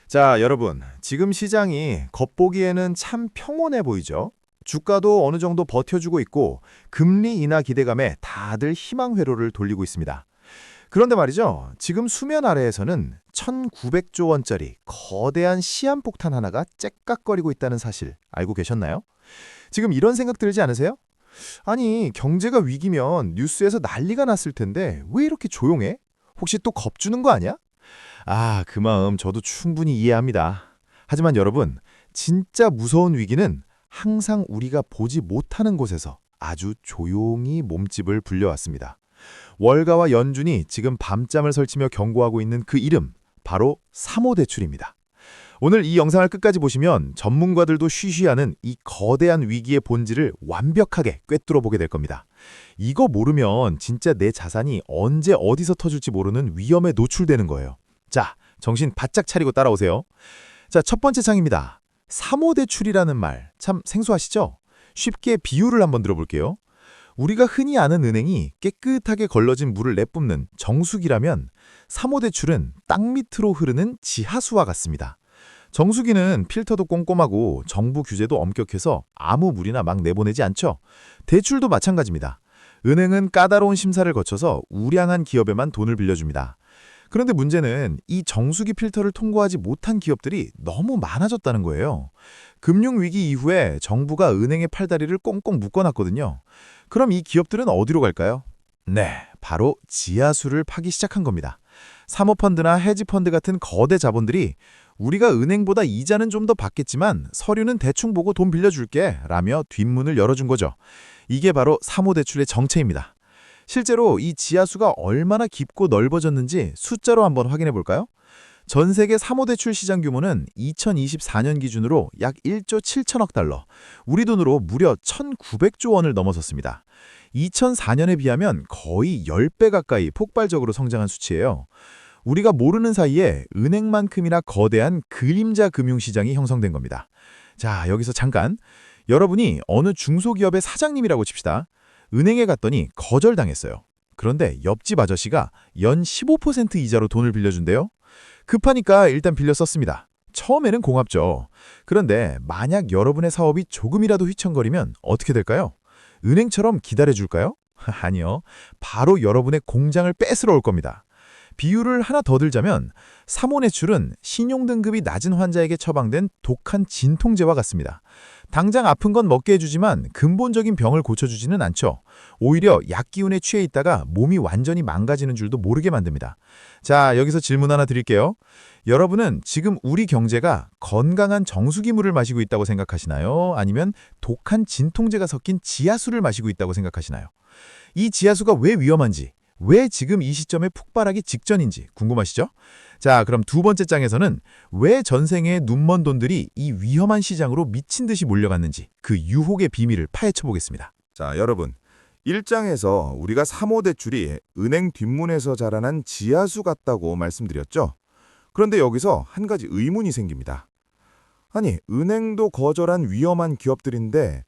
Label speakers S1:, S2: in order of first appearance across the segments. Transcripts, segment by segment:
S1: 자, 여러분. 지금 시장이 겉보기에는 참 평온해 보이죠? 주가도 어느 정도 버텨주고 있고 금리 인하 기대감에 다들 희망 회로를 돌리고 있습니다. 그런데 말이죠. 지금 수면 아래에서는 1,900조 원짜리 거대한 시한폭탄 하나가 째깍거리고 있다는 사실 알고 계셨나요? 지금 이런 생각 들지 않으세요? 아니, 경제가 위기면 뉴스에서 난리가 났을 텐데 왜 이렇게 조용해? 혹시 또 겁주는 거 아니야? 그 마음 저도 충분히 이해합니다. 하지만 여러분, 진짜 무서운 위기는 항상 우리가 보지 못하는 곳에서 아주 조용히 몸집을 불려왔습니다. 월가와 연준이 지금 밤잠을 설치며 경고하고 있는 그 이름, 바로 사모대출입니다. 오늘 이 영상을 끝까지 보시면 전문가들도 쉬쉬하는 이 거대한 위기의 본질을 완벽하게 꿰뚫어 보게 될 겁니다. 이거 모르면 진짜 내 자산이 언제 어디서 터질지 모르는 위험에 노출되는 거예요. 자, 정신 바짝 차리고 따라오세요. 자, 첫 번째 장입니다. 사모대출이라는 말 참 생소하시죠? 쉽게 비유를 한번 들어볼게요. 우리가 흔히 아는 은행이 깨끗하게 걸러진 물을 내뿜는 정수기라면 사모대출은 땅 밑으로 흐르는 지하수와 같습니다. 정수기는 필터도 꼼꼼하고 정부 규제도 엄격해서 아무 물이나 막 내보내지 않죠. 대출도 마찬가지입니다. 은행은 까다로운 심사를 거쳐서 우량한 기업에만 돈을 빌려줍니다. 그런데 문제는 이 정수기 필터를 통과하지 못한 기업들이 너무 많아졌다는 거예요. 금융위기 이후에 정부가 은행의 팔다리를 꽁꽁 묶어놨거든요. 그럼 이 기업들은 어디로 갈까요? 네, 바로 지하수를 파기 시작한 겁니다. 사모펀드나 헤지펀드 같은 거대 자본들이 우리가 은행보다 이자는 좀 더 받겠지만 서류는 대충 보고 돈 빌려줄게 라며 뒷문을 열어준 거죠. 이게 바로 사모대출의 정체입니다. 실제로 이 지하수가 얼마나 깊고 넓어졌는지 숫자로 한번 확인해 볼까요? 전 세계 사모대출 시장 규모는 2024년 기준으로 약 1조 7천억 달러, 우리 돈으로 무려 1,900조 원을 넘어섰습니다. 2004년에 비하면 거의 10배 가까이 폭발적으로 성장한 수치예요. 우리가 모르는 사이에 은행만큼이나 거대한 그림자 금융시장이 형성된 겁니다. 자, 여기서 잠깐. 여러분이 어느 중소기업의 사장님이라고 칩시다. 은행에 갔더니 거절당했어요. 그런데 옆집 아저씨가 연 15% 이자로 돈을 빌려준대요. 급하니까 일단 빌려 썼습니다. 처음에는 고맙죠. 그런데 만약 여러분의 사업이 조금이라도 휘청거리면 어떻게 될까요? 은행처럼 기다려줄까요? 아니요. 바로 여러분의 공장을 뺏으러 올 겁니다. 비유를 하나 더 들자면 사모대출은 신용등급이 낮은 환자에게 처방된 독한 진통제와 같습니다. 당장 아픈 건 먹게 해주지만 근본적인 병을 고쳐주지는 않죠. 오히려 약 기운에 취해 있다가 몸이 완전히 망가지는 줄도 모르게 만듭니다. 자, 여기서 질문 하나 드릴게요. 여러분은 지금 우리 경제가 건강한 정수기 물을 마시고 있다고 생각하시나요? 아니면 독한 진통제가 섞인 지하수를 마시고 있다고 생각하시나요? 이 지하수가 왜 위험한지, 왜 지금 이 시점에 폭발하기 직전인지 궁금하시죠? 자, 그럼 두 번째 장에서는 왜 전생에 눈먼 돈들이 이 위험한 시장으로 미친 듯이 몰려갔는지 그 유혹의 비밀을 파헤쳐 보겠습니다.
S2: 자, 여러분. 1장에서 우리가 사모대출이 은행 뒷문에서 자라난 지하수 같다고 말씀드렸죠? 그런데 여기서 한 가지 의문이 생깁니다. 아니, 은행도 거절한 위험한 기업들인데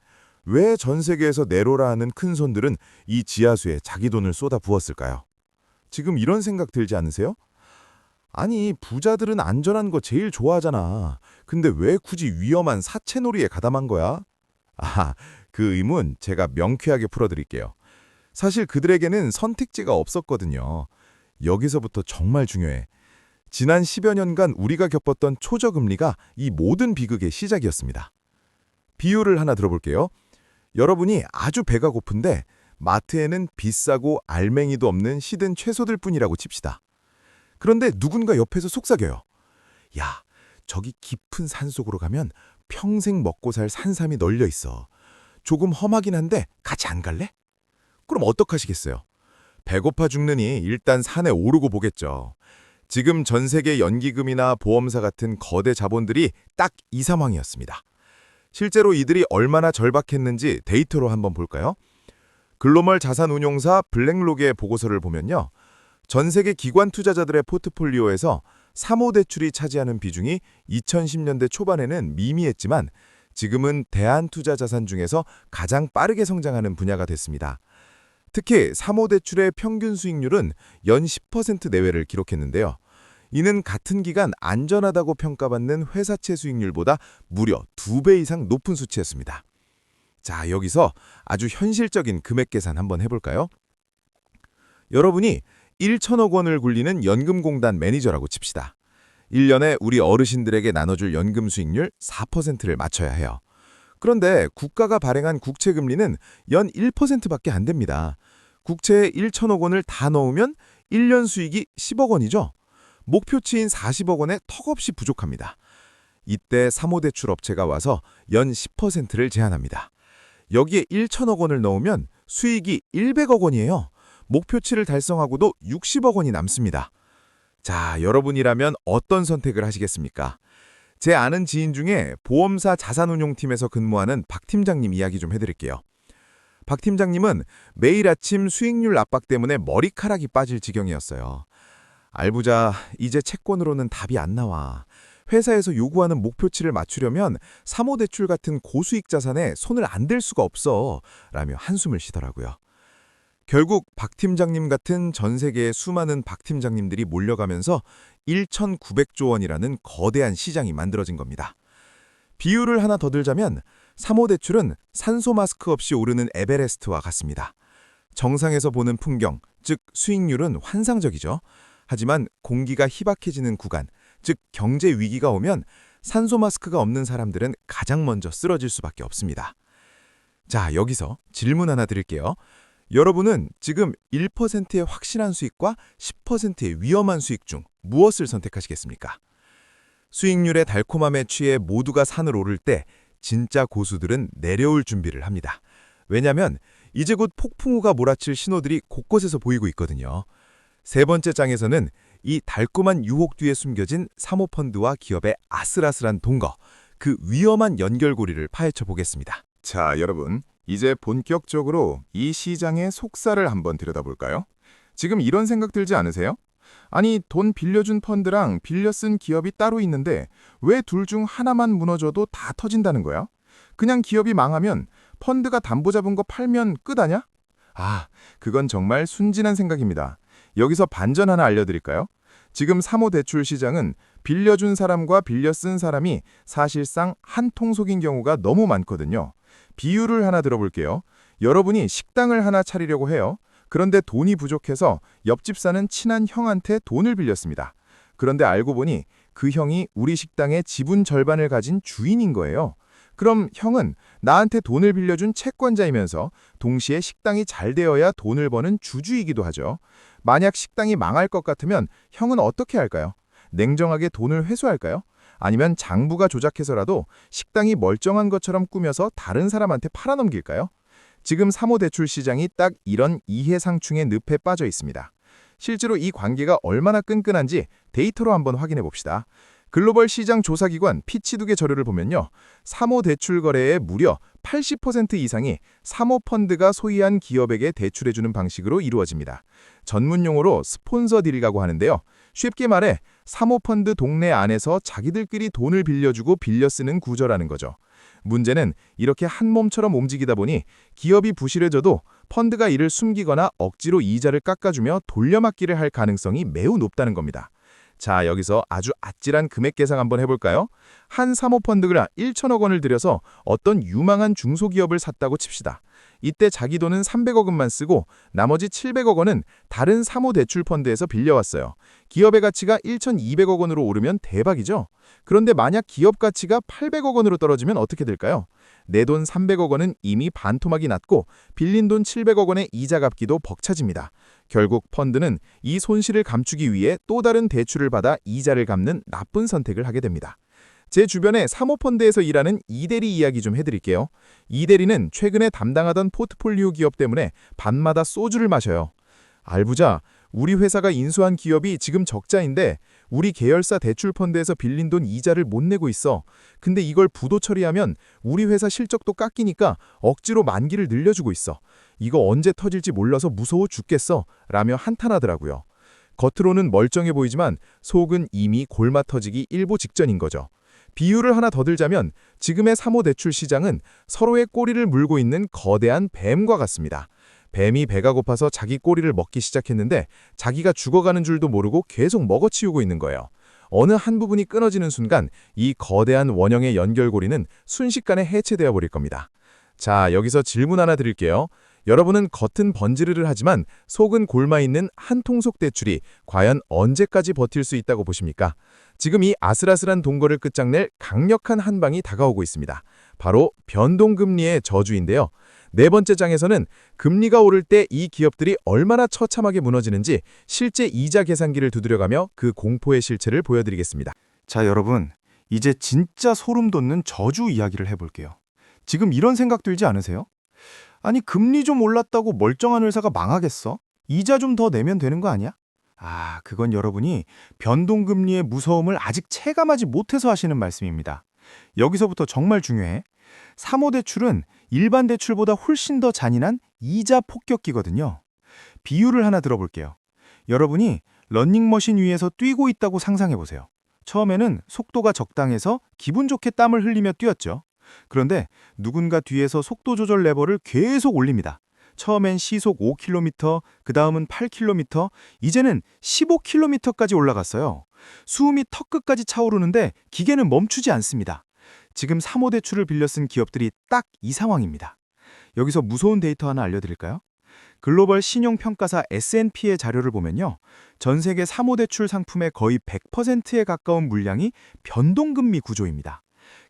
S2: 왜 전 세계에서 내로라 하는 큰손들은 이 지하수에 자기 돈을 쏟아 부었을까요? 지금 이런 생각 들지 않으세요? 아니, 부자들은 안전한 거 제일 좋아하잖아. 근데 왜 굳이 위험한 사채놀이에 가담한 거야? 아, 그 의문 제가 명쾌하게 풀어드릴게요. 사실 그들에게는 선택지가 없었거든요. 여기서부터 정말 중요해. 지난 10여 년간 우리가 겪었던 초저금리가 이 모든 비극의 시작이었습니다. 비유를 하나 들어볼게요. 여러분이 아주 배가 고픈데 마트에는 비싸고 알맹이도 없는 시든 채소들 뿐이라고 칩시다. 그런데 누군가 옆에서 속삭여요. 야, 저기 깊은 산속으로 가면 평생 먹고 살 산삼이 널려 있어. 조금 험하긴 한데 같이 안 갈래? 그럼 어떡하시겠어요? 배고파 죽느니 일단 산에 오르고 보겠죠. 지금 전 세계 연기금이나 보험사 같은 거대 자본들이 딱 이 상황이었습니다. 실제로 이들이 얼마나 절박했는지 데이터로 한번 볼까요? 글로벌 자산운용사 블랙록의 보고서를 보면요. 전 세계 기관 투자자들의 포트폴리오에서 사모대출이 차지하는 비중이 2010년대 초반에는 미미했지만 지금은 대한투자자산 중에서 가장 빠르게 성장하는 분야가 됐습니다. 특히 사모대출의 평균 수익률은 연 10% 내외를 기록했는데요. 이는 같은 기간 안전하다고 평가받는 회사채 수익률보다 무려 2배 이상 높은 수치였습니다. 자, 여기서 아주 현실적인 금액 계산 한번 해볼까요? 여러분이 1천억 원을 굴리는 연금공단 매니저라고 칩시다. 1년에 우리 어르신들에게 나눠줄 연금 수익률 4%를 맞춰야 해요. 그런데 국가가 발행한 국채 금리는 연 1%밖에 안 됩니다. 국채에 1천억 원을 다 넣으면 1년 수익이 10억 원이죠. 목표치인 40억 원에 턱없이 부족합니다. 이때 사모대출 업체가 와서 연 10%를 제한합니다. 여기에 1천억 원을 넣으면 수익이 100억 원이에요. 목표치를 달성하고도 60억 원이 남습니다. 자, 여러분이라면 어떤 선택을 하시겠습니까? 제 아는 지인 중에 보험사 자산운용팀에서 근무하는 박 팀장님 이야기 좀 해드릴게요. 박 팀장님은 매일 아침 수익률 압박 때문에 머리카락이 빠질 지경이었어요. 알부자, 이제 채권으로는 답이 안 나와. 회사에서 요구하는 목표치를 맞추려면 사모대출 같은 고수익 자산에 손을 안 댈 수가 없어. 라며 한숨을 쉬더라고요. 결국 박 팀장님 같은 전 세계의 수많은 박 팀장님들이 몰려가면서 1,900조 원이라는 거대한 시장이 만들어진 겁니다. 비유를 하나 더 들자면 사모대출은 산소 마스크 없이 오르는 에베레스트와 같습니다. 정상에서 보는 풍경, 즉 수익률은 환상적이죠. 하지만 공기가 희박해지는 구간, 즉 경제 위기가 오면 산소 마스크가 없는 사람들은 가장 먼저 쓰러질 수밖에 없습니다. 자, 여기서 질문 하나 드릴게요. 여러분은 지금 1%의 확실한 수익과 10%의 위험한 수익 중 무엇을 선택하시겠습니까? 수익률의 달콤함에 취해 모두가 산을 오를 때 진짜 고수들은 내려올 준비를 합니다. 왜냐하면 이제 곧 폭풍우가 몰아칠 신호들이 곳곳에서 보이고 있거든요. 세 번째 장에서는 이 달콤한 유혹 뒤에 숨겨진 사모펀드와 기업의 아슬아슬한 동거, 그 위험한 연결고리를 파헤쳐 보겠습니다.
S3: 자, 여러분, 이제 본격적으로 이 시장의 속살을 한번 들여다볼까요? 지금 이런 생각 들지 않으세요? 아니, 돈 빌려준 펀드랑 빌려 쓴 기업이 따로 있는데 왜 둘 중 하나만 무너져도 다 터진다는 거야? 그냥 기업이 망하면 펀드가 담보 잡은 거 팔면 끝 아냐? 아, 그건 정말 순진한 생각입니다. 여기서 반전 하나 알려드릴까요? 지금 사모대출 시장은 빌려준 사람과 빌려 쓴 사람이 사실상 한 통속인 경우가 너무 많거든요. 비유를 하나 들어볼게요. 여러분이 식당을 하나 차리려고 해요. 그런데 돈이 부족해서 옆집 사는 친한 형한테 돈을 빌렸습니다. 그런데 알고 보니 그 형이 우리 식당의 지분 절반을 가진 주인인 거예요. 그럼 형은 나한테 돈을 빌려준 채권자이면서 동시에 식당이 잘 되어야 돈을 버는 주주이기도 하죠. 만약 식당이 망할 것 같으면 형은 어떻게 할까요? 냉정하게 돈을 회수할까요? 아니면 장부가 조작해서라도 식당이 멀쩡한 것처럼 꾸며서 다른 사람한테 팔아넘길까요? 지금 사모대출 시장이 딱 이런 이해상충의 늪에 빠져 있습니다. 실제로 이 관계가 얼마나 끈끈한지 데이터로 한번 확인해 봅시다. 글로벌 시장 조사기관 피치두개 자료를 보면요. 사모대출 거래의 무려 80% 이상이 사모펀드가 소유한 기업에게 대출해주는 방식으로 이루어집니다. 전문 용어로 스폰서 딜이라고 하는데요. 쉽게 말해 사모펀드 동네 안에서 자기들끼리 돈을 빌려주고 빌려 쓰는 구조라는 거죠. 문제는 이렇게 한 몸처럼 움직이다 보니 기업이 부실해져도 펀드가 이를 숨기거나 억지로 이자를 깎아주며 돌려막기를 할 가능성이 매우 높다는 겁니다. 자, 여기서 아주 아찔한 금액 계산 한번 해볼까요? 한 사모펀드가 1천억 원을 들여서 어떤 유망한 중소기업을 샀다고 칩시다. 이때 자기 돈은 300억 원만 쓰고 나머지 700억 원은 다른 사모대출펀드에서 빌려왔어요. 기업의 가치가 1,200억 원으로 오르면 대박이죠? 그런데 만약 기업 가치가 800억 원으로 떨어지면 어떻게 될까요? 내 돈 300억 원은 이미 반토막이 났고 빌린 돈 700억 원의 이자 갚기도 벅차집니다. 결국 펀드는 이 손실을 감추기 위해 또 다른 대출을 받아 이자를 갚는 나쁜 선택을 하게 됩니다. 제 주변에 사모펀드에서 일하는 이대리 이야기 좀 해드릴게요. 이대리는 최근에 담당하던 포트폴리오 기업 때문에 밤마다 소주를 마셔요. 알부자, 우리 회사가 인수한 기업이 지금 적자인데 우리 계열사 대출펀드에서 빌린 돈 이자를 못 내고 있어. 근데 이걸 부도 처리하면 우리 회사 실적도 깎이니까 억지로 만기를 늘려주고 있어. 이거 언제 터질지 몰라서 무서워 죽겠어. 라며 한탄하더라고요. 겉으로는 멀쩡해 보이지만 속은 이미 골마 터지기 일보 직전인 거죠. 비유를 하나 더 들자면 지금의 사모대출 시장은 서로의 꼬리를 물고 있는 거대한 뱀과 같습니다. 뱀이 배가 고파서 자기 꼬리를 먹기 시작했는데 자기가 죽어가는 줄도 모르고 계속 먹어치우고 있는 거예요. 어느 한 부분이 끊어지는 순간 이 거대한 원형의 연결고리는 순식간에 해체되어 버릴 겁니다. 자, 여기서 질문 하나 드릴게요. 여러분은 겉은 번지르르 하지만 속은 골마있는 한 통속 대출이 과연 언제까지 버틸 수 있다고 보십니까? 지금 이 아슬아슬한 동거를 끝장낼 강력한 한 방이 다가오고 있습니다. 바로 변동금리의 저주인데요. 네 번째 장에서는 금리가 오를 때 이 기업들이 얼마나 처참하게 무너지는지 실제 이자 계산기를 두드려가며 그 공포의 실체를 보여드리겠습니다.
S4: 자, 여러분, 이제 진짜 소름 돋는 저주 이야기를 해볼게요. 지금 이런 생각 들지 않으세요? 아니, 금리 좀 올랐다고 멀쩡한 회사가 망하겠어? 이자 좀 더 내면 되는 거 아니야? 아, 그건 여러분이 변동금리의 무서움을 아직 체감하지 못해서 하시는 말씀입니다. 여기서부터 정말 중요해. 사모대출은 일반 대출보다 훨씬 더 잔인한 이자 폭격기거든요. 비유를 하나 들어볼게요. 여러분이 러닝머신 위에서 뛰고 있다고 상상해보세요. 처음에는 속도가 적당해서 기분 좋게 땀을 흘리며 뛰었죠. 그런데 누군가 뒤에서 속도 조절 레버를 계속 올립니다. 처음엔 시속 5km, 그 다음은 8km, 이제는 15km까지 올라갔어요. 수음이 턱끝까지 차오르는데 기계는 멈추지 않습니다. 지금 사모대출을 빌려 쓴 기업들이 딱 이 상황입니다. 여기서 무서운 데이터 하나 알려드릴까요? 글로벌 신용평가사 S&P의 자료를 보면요. 전 세계 사모대출 상품의 거의 100%에 가까운 물량이 변동금리 구조입니다.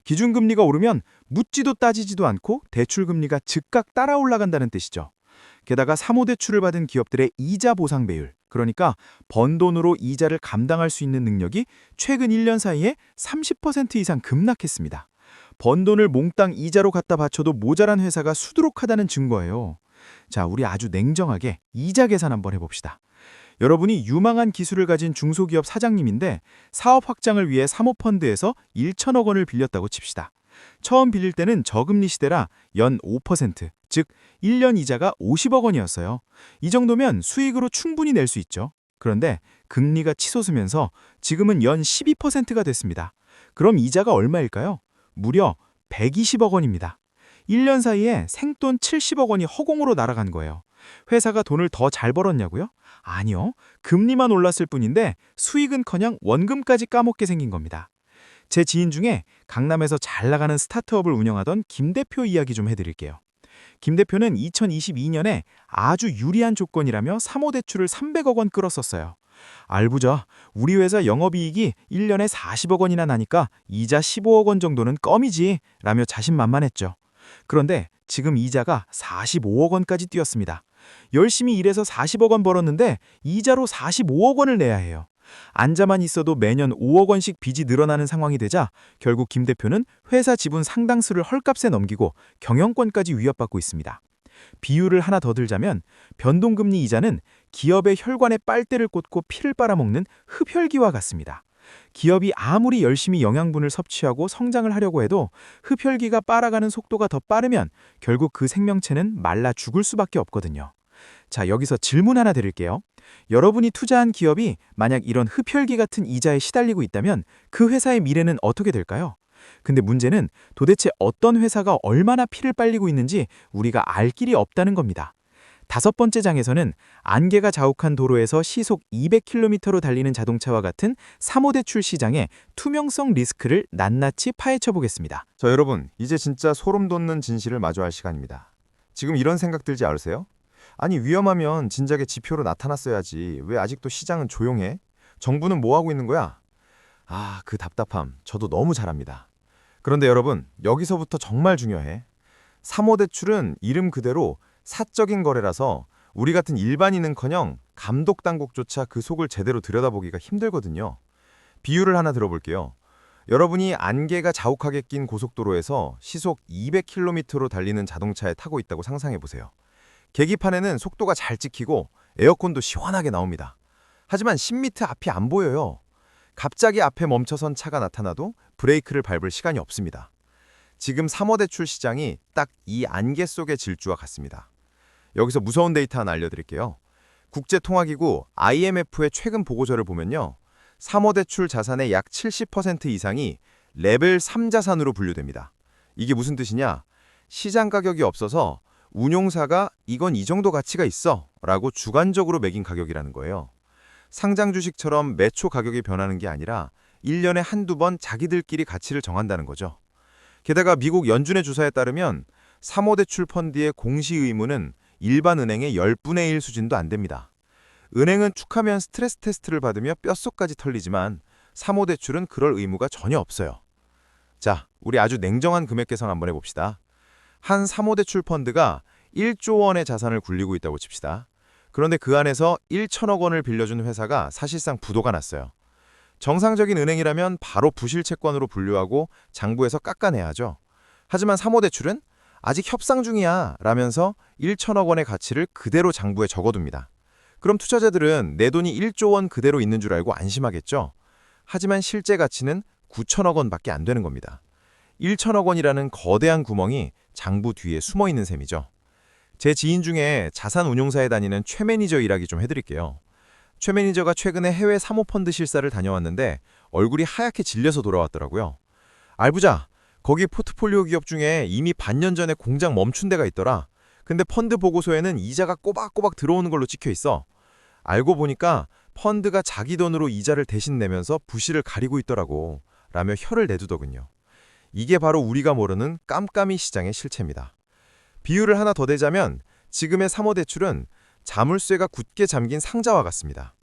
S4: 기준금리가 오르면 묻지도 따지지도 않고 대출금리가 즉각 따라 올라간다는 뜻이죠. 게다가 사모대출을 받은 기업들의 이자 보상 배율, 그러니까 번 돈으로 이자를 감당할 수 있는 능력이 최근 1년 사이에 30% 이상 급락했습니다. 번 돈을 몽땅 이자로 갖다 바쳐도 모자란 회사가 수두룩하다는 증거예요. 자, 우리 아주 냉정하게 이자 계산 한번 해봅시다. 여러분이 유망한 기술을 가진 중소기업 사장님인데 사업 확장을 위해 사모펀드에서 1천억 원을 빌렸다고 칩시다. 처음 빌릴 때는 저금리 시대라 연 5%, 즉 1년 이자가 50억 원이었어요. 이 정도면 수익으로 충분히 낼 수 있죠. 그런데 금리가 치솟으면서 지금은 연 12%가 됐습니다. 그럼 이자가 얼마일까요? 무려 120억 원입니다. 1년 사이에 생돈 70억 원이 허공으로 날아간 거예요. 회사가 돈을 더 잘 벌었냐고요? 아니요. 금리만 올랐을 뿐인데 수익은커녕 원금까지 까먹게 생긴 겁니다. 제 지인 중에 강남에서 잘 나가는 스타트업을 운영하던 김 대표 이야기 좀 해드릴게요. 김 대표는 2022년에 아주 유리한 조건이라며 사모대출을 300억 원 끌었었어요. 알부자, 우리 회사 영업이익이 1년에 40억 원이나 나니까 이자 15억 원 정도는 껌이지 라며 자신만만했죠. 그런데 지금 이자가 45억 원까지 뛰었습니다. 열심히 일해서 40억 원 벌었는데 이자로 45억 원을 내야 해요. 앉아만 있어도 매년 5억 원씩 빚이 늘어나는 상황이 되자 결국 김 대표는 회사 지분 상당수를 헐값에 넘기고 경영권까지 위협받고 있습니다. 비유를 하나 더 들자면 변동금리 이자는 기업의 혈관에 빨대를 꽂고 피를 빨아먹는 흡혈귀와 같습니다. 기업이 아무리 열심히 영양분을 섭취하고 성장을 하려고 해도 흡혈귀가 빨아가는 속도가 더 빠르면 결국 그 생명체는 말라 죽을 수밖에 없거든요. 자, 여기서 질문 하나 드릴게요. 여러분이 투자한 기업이 만약 이런 흡혈귀 같은 이자에 시달리고 있다면 그 회사의 미래는 어떻게 될까요? 근데 문제는 도대체 어떤 회사가 얼마나 피를 빨리고 있는지 우리가 알 길이 없다는 겁니다. 5번째 장에서는 안개가 자욱한 도로에서 시속 200km로 달리는 자동차와 같은 사모대출 시장의 투명성 리스크를 낱낱이 파헤쳐 보겠습니다.
S1: 자, 여러분, 이제 진짜 소름 돋는 진실을 마주할 시간입니다. 지금 이런 생각 들지 않으세요? 아니, 위험하면 진작에 지표로 나타났어야지. 왜 아직도 시장은 조용해? 정부는 뭐 하고 있는 거야? 아, 그 답답함 저도 너무 잘 압니다. 그런데 여러분, 여기서부터 정말 중요해. 사모대출은 이름 그대로 사적인 거래라서 우리 같은 일반인은커녕 감독 당국조차 그 속을 제대로 들여다보기가 힘들거든요. 비유를 하나 들어볼게요. 여러분이 안개가 자욱하게 낀 고속도로에서 시속 200km로 달리는 자동차에 타고 있다고 상상해보세요. 계기판에는 속도가 잘 찍히고 에어컨도 시원하게 나옵니다. 하지만 10m 앞이 안 보여요. 갑자기 앞에 멈춰선 차가 나타나도 브레이크를 밟을 시간이 없습니다. 지금 사모대출 시장이 딱 이 안개 속의 질주와 같습니다. 여기서 무서운 데이터 하나 알려드릴게요. 국제통화기구 IMF의 최근 보고서를 보면요. 사모대출 자산의 약 70% 이상이 레벨 3 자산으로 분류됩니다. 이게 무슨 뜻이냐? 시장 가격이 없어서
S5: 운용사가 이건 이 정도 가치가 있어 라고 주관적으로 매긴 가격이라는 거예요. 상장 주식처럼 매초 가격이 변하는 게 아니라 1년에 한두 번 자기들끼리 가치를 정한다는 거죠. 게다가 미국 연준의 주사에 따르면 사모대출 펀드의 공시 의무는 일반 은행의 10분의 1 수준도 안 됩니다. 은행은 툭하면 스트레스 테스트를 받으며 뼛속까지 털리지만 사모대출은 그럴 의무가 전혀 없어요. 자, 우리 아주 냉정한 금액 계산 한번 해봅시다. 한 사모대출 펀드가 1조 원의 자산을 굴리고 있다고 칩시다. 그런데 그 안에서 1천억 원을 빌려준 회사가 사실상 부도가 났어요. 정상적인 은행이라면 바로 부실 채권으로 분류하고 장부에서 깎아내야죠. 하지만 사모대출은 아직 협상 중이야 라면서 1천억 원의 가치를 그대로 장부에 적어둡니다. 그럼 투자자들은 내 돈이 1조 원 그대로 있는 줄 알고 안심하겠죠. 하지만 실제 가치는 9천억 원밖에 안 되는 겁니다. 1천억 원이라는 거대한 구멍이 장부 뒤에 숨어 있는 셈이죠. 제 지인 중에 자산 운용사에 다니는 최 매니저 이야기 좀 해드릴게요. 최 매니저가 최근에 해외 사모펀드 실사를 다녀왔는데 얼굴이 하얗게 질려서 돌아왔더라고요. 알부자, 거기 포트폴리오 기업 중에 이미 반년 전에 공장 멈춘 데가 있더라. 근데 펀드 보고서에는 이자가 꼬박꼬박 들어오는 걸로 찍혀 있어. 알고 보니까 펀드가 자기 돈으로 이자를 대신 내면서 부실을 가리고 있더라고. 라며 혀를 내두더군요. 이게 바로 우리가 모르는 깜깜이 시장의 실체입니다. 비유를 하나 더 대자면 지금의 사모대출은 자물쇠가 굳게 잠긴 상자와 같습니다.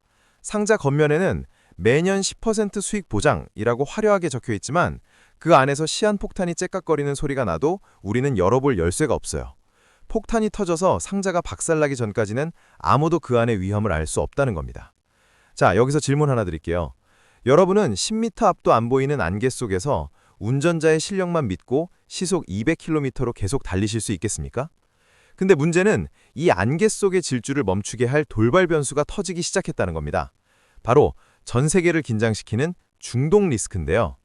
S5: 상자 겉면에는 매년 10% 수익 보장이라고 화려하게 적혀 있지만 그 안에서 시한폭탄이 째깍거리는 소리가 나도 우리는 열어볼 열쇠가 없어요. 폭탄이 터져서 상자가 박살나기 전까지는 아무도 그 안의 위험을 알 수 없다는 겁니다. 자, 여기서 질문 하나 드릴게요. 여러분은 10m 앞도 안 보이는 안개 속에서 운전자의 실력만 믿고 시속 200km로 계속 달리실 수 있겠습니까? 근데 문제는 이 안개 속의 질주를 멈추게 할 돌발 변수가 터지기 시작했다는 겁니다. 바로 전 세계를 긴장시키는 중동 리스크인데요.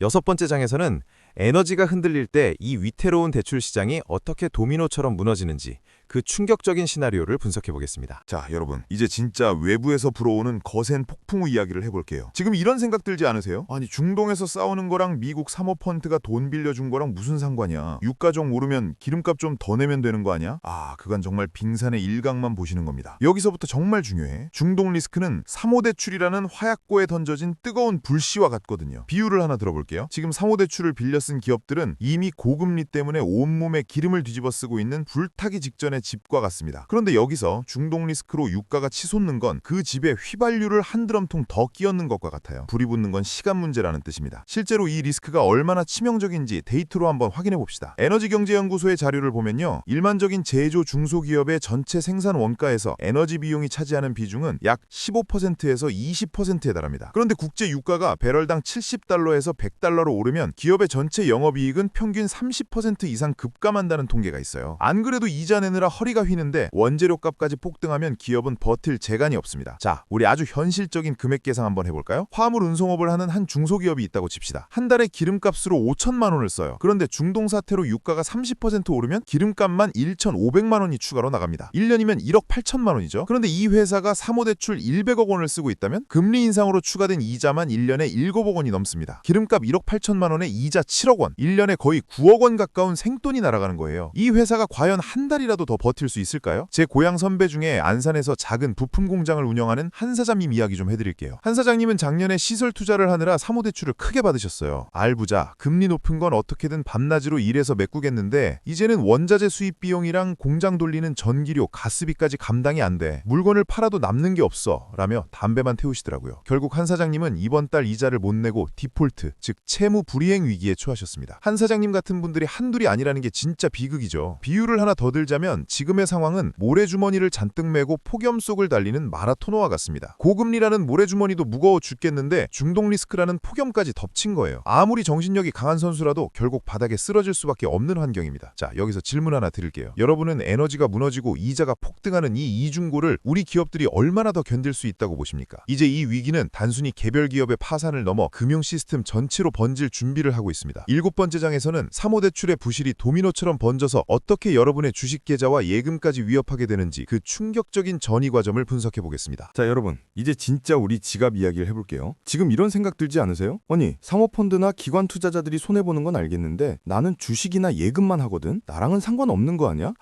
S5: 6번째 장에서는 에너지가 흔들릴 때 이 위태로운 대출 시장이 어떻게 도미노처럼 무너지는지 그 충격적인 시나리오를 분석해 보겠습니다.
S2: 자, 여러분, 이제 진짜 외부에서 불어오는 거센 폭풍우 이야기를 해볼게요. 지금 이런 생각 들지 않으세요? 아니, 중동에서 싸우는 거랑 미국 사모펀드가 돈 빌려준 거랑 무슨 상관이야? 유가정 오르면 기름값 좀 더 내면 되는 거 아니야? 아, 그건 정말 빙산의 일각만 보시는 겁니다. 여기서부터 정말 중요해. 중동 리스크는 사모대출이라는 화약고에 던져진 뜨거운 불씨와 같거든요. 비유를 하나 들어볼게요. 지금 사모대출을 빌려 쓴 기업들은 이미 고금리 때문에 온몸에 기름을 뒤집어 쓰고 있는 불타기 직전의 집과 같습니다. 그런데 여기서 중동 리스크로 유가가 치솟는 건 그 집에 휘발유를 한 드럼통 더 끼얹는 것과 같아요. 불이 붙는 건 시간 문제라는 뜻입니다. 실제로 이 리스크가 얼마나 치명적인지 데이터로 한번 확인해 봅시다. 에너지경제연구소의 자료를 보면요. 일반적인 제조 중소기업의 전체 생산 원가에서 에너지 비용이 차지하는 비중은 약 15%에서 20%에 달합니다. 그런데 국제 유가가 배럴당 70달러에서 100달러로 오르면 기업의 전체 영업이익은 평균 30% 이상 급감한다는 통계가 있어요. 안 그래도 이자 내느라 허리가 휘는데 원재료값까지 폭등하면 기업은 버틸 재간이 없습니다. 자, 우리 아주 현실적인 금액 계산 한번 해볼까요? 화물 운송업을 하는 한 중소기업이 있다고 칩시다. 한 달에 기름값으로 5천만 원을 써요. 그런데 중동 사태로 유가가 30% 오르면 기름값만 1,500만 원이 추가로 나갑니다. 1년이면 1억 8천만 원이죠. 그런데 이 회사가 사모대출 100억 원을 쓰고 있다면 금리 인상으로 추가된 이자만 1년에 7억 원이 넘습니다. 기름값 1억 8천만 원에 이자 7억 원, 1년에 거의 9억 원 가까운 생돈이 날아가는 거예요. 이 회사가 과연 한 달이라도 더 버틸 수 있을까요? 제 고향 선배 중에 안산에서 작은 부품 공장을 운영하는 한 사장님 이야기 좀 해드릴게요. 한 사장님은 작년에 시설 투자를 하느라 사모대출을 크게 받으셨어요. 알부자, 금리 높은 건 어떻게든 밤낮으로 일해서 메꾸겠는데 이제는 원자재 수입 비용이랑 공장 돌리는 전기료, 가스비까지 감당이 안 돼. 물건을 팔아도 남는 게 없어. 라며 담배만 태우시더라고요. 결국 한 사장님은 이번 달 이자를 못 내고 디폴트, 즉 채무 불이행 위기에 처하셨습니다. 한 사장님 같은 분들이 한둘이 아니라는 게 진짜 비극이죠. 비유를 하나 더 들자면 지금의 상황은 모래주머니를 잔뜩 메고 폭염 속을 달리는 마라토너와 같습니다. 고금리라는 모래주머니도 무거워 죽겠는데 중동 리스크라는 폭염까지 덮친 거예요. 아무리 정신력이 강한 선수라도 결국 바닥에 쓰러질 수밖에 없는 환경입니다. 자, 여기서 질문 하나 드릴게요. 여러분은 에너지가 무너지고 이자가 폭등하는 이 이중고를 우리 기업들이 얼마나 더 견딜 수 있다고 보십니까? 이제 이 위기는 단순히 개별 기업의 파산을 넘어 금융 시스템 전체로 위기로 번질 준비를 하고 있습니다. 7번째 장에서는 사모대출의 부실이 도미노처럼 번져서 어떻게 여러분의 주식 계좌와 예금까지 위협하게 되는지 그 충격적인 전이 과정을 분석해 보겠습니다.
S4: 자, 여러분, 이제 진짜 우리 지갑 이야기를 해볼게요. 지금 이런 생각 들지 않으세요? 아니, 사모펀드나 기관 투자자들이 손해보는 건 알겠는데 나는 주식이나 예금만 하거든? 나랑은 상관없는 거 아니야?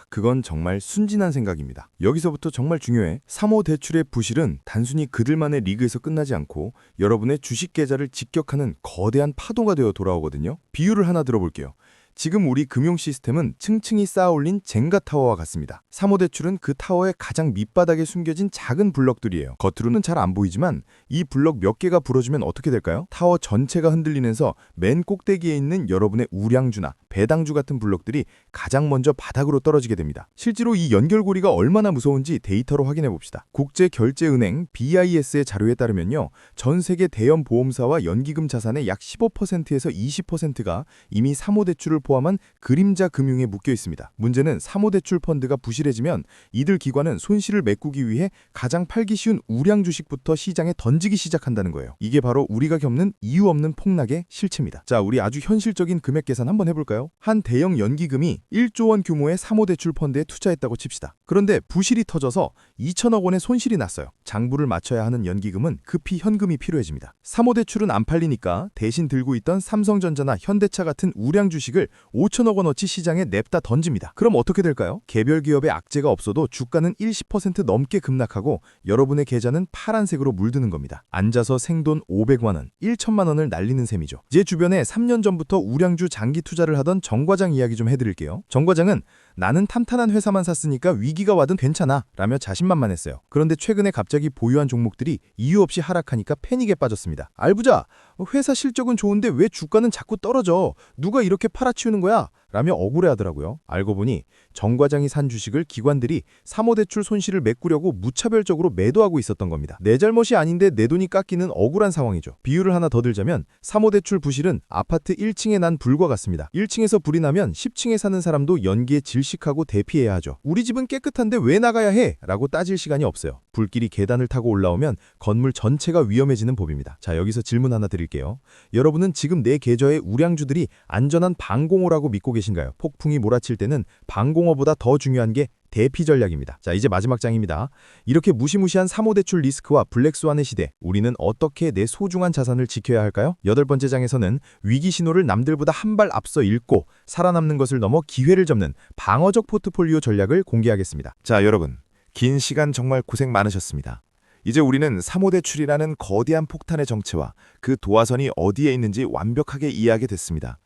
S4: 그건 정말 순진한 생각입니다. 여기서부터 정말 중요해. 사모대출의 부실은 단순히 그들만의 리그에서 끝나지 않고 여러분의 주식 계좌를 직격하는 거대한 파도가 되어 돌아오거든요. 비유를 하나 들어볼게요. 지금 우리 금융 시스템은 층층이 쌓아올린 젠가 타워와 같습니다. 사모대출은 그 타워의 가장 밑바닥에 숨겨진 작은 블럭들이에요. 겉으로는 잘 안 보이지만 이 블럭 몇 개가 부러지면 어떻게 될까요? 타워 전체가 흔들리면서 맨 꼭대기에 있는 여러분의 우량주나 배당주 같은 블럭들이 가장 먼저 바닥으로 떨어지게 됩니다. 실제로 이 연결고리가 얼마나 무서운지 데이터로 확인해 봅시다. 국제결제은행 BIS의 자료에 따르면요, 전 세계 대형 보험사와 연기금 자산의 약 15%에서 20%가 이미 사모대출을 포함한 그림자 금융에 묶여 있습니다. 문제는 사모대출 펀드가 부실해지면 이들 기관은 손실을 메꾸기 위해 가장 팔기 쉬운 우량 주식부터 시장에 던지기 시작한다는 거예요. 이게 바로 우리가 겪는 이유 없는 폭락의 실체입니다. 자, 우리 아주 현실적인 금액 계산 한번 해볼까요? 한 대형 연기금이 1조 원 규모의 사모대출 펀드에 투자했다고 칩시다. 그런데 부실이 터져서 2천억 원의 손실이 났어요. 장부를 맞춰야 하는 연기금은 급히 현금이 필요해집니다. 사모대출은 안 팔리니까 대신 들고 있던 삼성전자나 현대차 같은 우량 주식을 5천억 원어치 시장에 냅다 던집니다. 그럼 어떻게 될까요? 개별 기업의 악재가 없어도 주가는 10% 넘게 급락하고 여러분의 계좌는 파란색으로 물드는 겁니다. 앉아서 생돈 500만 원, 1천만 원을 날리는 셈이죠. 제 주변에 3년 전부터 우량주 장기 투자를 하던 정 과장 이야기 좀 해드릴게요. 정 과장은 나는 탄탄한 회사만 샀으니까 위기가 와든 괜찮아 라며 자신만만했어요. 그런데 최근에 갑자기 보유한 종목들이 이유 없이 하락하니까 패닉에 빠졌습니다. 알부자, 회사 실적은 좋은데 왜 주가는 자꾸 떨어져? 누가 이렇게 팔아치우는 거야? 라며 억울해하더라고요. 알고 보니 정 과장이 산 주식을 기관들이 사모대출 손실을 메꾸려고 무차별적으로 매도하고 있었던 겁니다. 내 잘못이 아닌데 내 돈이 깎이는 억울한 상황이죠. 비유를 하나 더 들자면 사모대출 부실은 아파트 1층에 난 불과 같습니다. 1층에서 불이 나면 10층에 사는 사람도 연기에 질식하고 대피해야 하죠. 우리 집은 깨끗한데 왜 나가야 해? 라고 따질 시간이 없어요. 불길이 계단을 타고 올라오면 건물 전체가 위험해지는 법입니다. 자, 여기서 질문 하나 드릴게요. 여러분은 지금 내 계좌의 우량주들이 안전한 방공호라고 믿고 계신가요? 폭풍이 몰아칠 때는 방공호보다 더 중요한 게 대피 전략입니다. 자, 이제 마지막 장입니다. 이렇게 무시무시한 사모대출 리스크와 블랙스완의 시대, 우리는 어떻게 내 소중한 자산을 지켜야 할까요? 8번째 장에서는 위기 신호를 남들보다 한 발 앞서 읽고 살아남는 것을 넘어 기회를 접는 방어적 포트폴리오 전략을 공개하겠습니다.
S2: 자, 여러분, 긴 시간 정말 고생 많으셨습니다. 이제 우리는 사모대출이라는 거대한 폭탄의 정체와 그 도화선이 어디에 있는지 완벽하게 이해하게 됐습니다.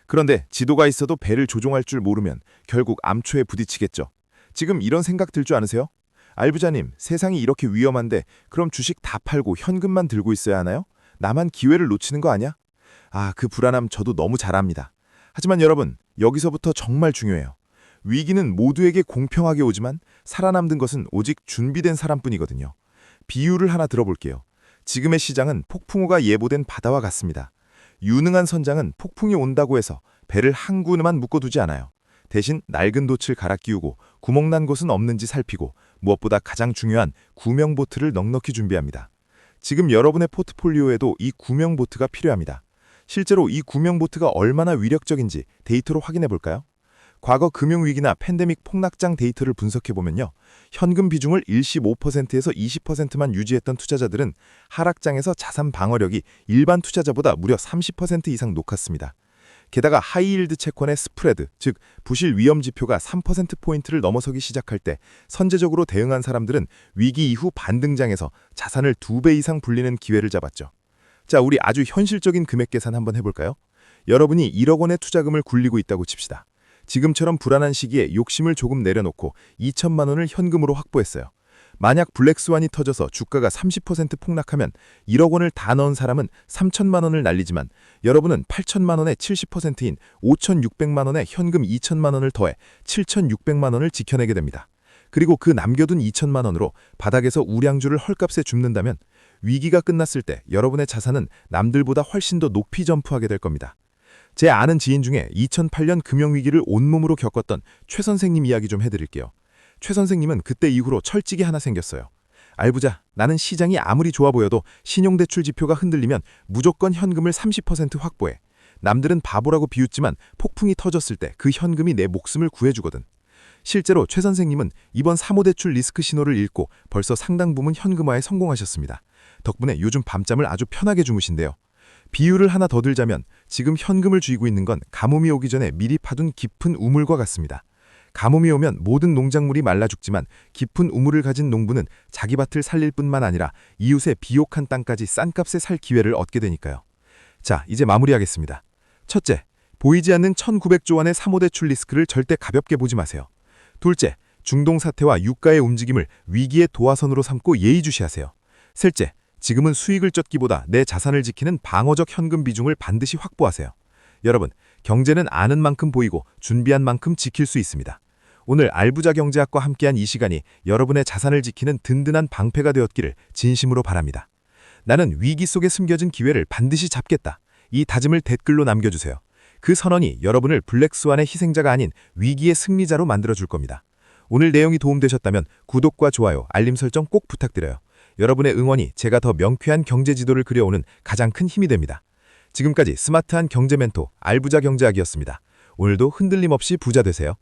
S2: 그런데 지도가 있어도 배를 조종할 줄 모르면 결국 암초에 부딪히겠죠. 지금 이런 생각 들 줄 아세요? 알부자님, 세상이 이렇게 위험한데 그럼 주식 다 팔고 현금만 들고 있어야 하나요? 나만 기회를 놓치는 거 아니야? 그 불안함 저도 너무 잘 압니다. 하지만 여러분, 여기서부터 정말 중요해요. 위기는 모두에게 공평하게 오지만 살아남는 것은 오직 준비된 사람뿐이거든요. 비유를 하나 들어볼게요. 지금의 시장은 폭풍우가 예보된 바다와 같습니다. 유능한 선장은 폭풍이 온다고 해서 배를 한 구에만 묶어두지 않아요. 대신 낡은 돛을 갈아 끼우고 구멍난 곳은 없는지 살피고 무엇보다 가장 중요한 구명보트를 넉넉히 준비합니다. 지금 여러분의 포트폴리오에도 이 구명보트가 필요합니다. 실제로 이 구명보트가 얼마나 위력적인지 데이터로 확인해 볼까요? 과거 금융위기나 팬데믹 폭락장 데이터를 분석해보면요. 현금 비중을 일시 5%에서 20%만 유지했던 투자자들은 하락장에서 자산 방어력이 일반 투자자보다 무려 30% 이상 높았습니다. 게다가 하이힐드 채권의 스프레드, 즉 부실 위험 지표가 3%포인트를 넘어서기 시작할 때 선제적으로 대응한 사람들은 위기 이후 반등장에서 자산을 2배 이상 불리는 기회를 잡았죠. 자, 우리 아주 현실적인 금액 계산 한번 해볼까요? 여러분이 1억 원의 투자금을 굴리고 있다고 칩시다. 지금처럼 불안한 시기에 욕심을 조금 내려놓고 2천만 원을 현금으로 확보했어요. 만약 블랙스완이 터져서 주가가 30% 폭락하면 1억 원을 다 넣은 사람은 3천만 원을 날리지만 여러분은 8천만 원의 70%인 5,600만 원에 현금 2천만 원을 더해 7,600만 원을 지켜내게 됩니다. 그리고 그 남겨둔 2천만 원으로 바닥에서 우량주를 헐값에 줍는다면 위기가 끝났을 때 여러분의 자산은 남들보다 훨씬 더 높이 점프하게 될 겁니다. 제 아는 지인 중에 2008년 금융위기를 온몸으로 겪었던 최 선생님 이야기 좀 해드릴게요. 최 선생님은 그때 이후로 철칙이 하나 생겼어요.
S1: 알부자, 나는 시장이 아무리 좋아 보여도 신용대출 지표가 흔들리면 무조건 현금을 30% 확보해. 남들은 바보라고 비웃지만 폭풍이 터졌을 때 그 현금이 내 목숨을 구해주거든. 실제로 최 선생님은 이번 사모대출 리스크 신호를 읽고 벌써 상당 부분 현금화에 성공하셨습니다. 덕분에 요즘 밤잠을 아주 편하게 주무신대요. 비유를 하나 더 들자면 지금 현금을 쥐고 있는 건 가뭄이 오기 전에 미리 파둔 깊은 우물과 같습니다. 가뭄이 오면 모든 농작물이 말라 죽지만 깊은 우물을 가진 농부는 자기 밭을 살릴 뿐만 아니라 이웃의 비옥한 땅까지 싼 값에 살 기회를 얻게 되니까요. 자, 이제 마무리하겠습니다. 첫째, 보이지 않는 1900조 원의 사모대출 리스크를 절대 가볍게 보지 마세요. 둘째, 중동 사태와 유가의 움직임을 위기의 도화선으로 삼고 예의주시하세요. 셋째, 지금은 수익을 쫓기보다 내 자산을 지키는 방어적 현금 비중을 반드시 확보하세요. 여러분, 경제는 아는 만큼 보이고 준비한 만큼 지킬 수 있습니다. 오늘 알부자 경제학과 함께한 이 시간이 여러분의 자산을 지키는 든든한 방패가 되었기를 진심으로 바랍니다. 나는 위기 속에 숨겨진 기회를 반드시 잡겠다. 이 다짐을 댓글로 남겨주세요. 그 선언이 여러분을 블랙스완의 희생자가 아닌 위기의 승리자로 만들어줄 겁니다. 오늘 내용이 도움되셨다면 구독과 좋아요, 알림 설정 꼭 부탁드려요. 여러분의 응원이 제가 더 명쾌한 경제 지도를 그려오는 가장 큰 힘이 됩니다. 지금까지 스마트한 경제 멘토 알부자 경제학이었습니다. 오늘도 흔들림 없이 부자 되세요.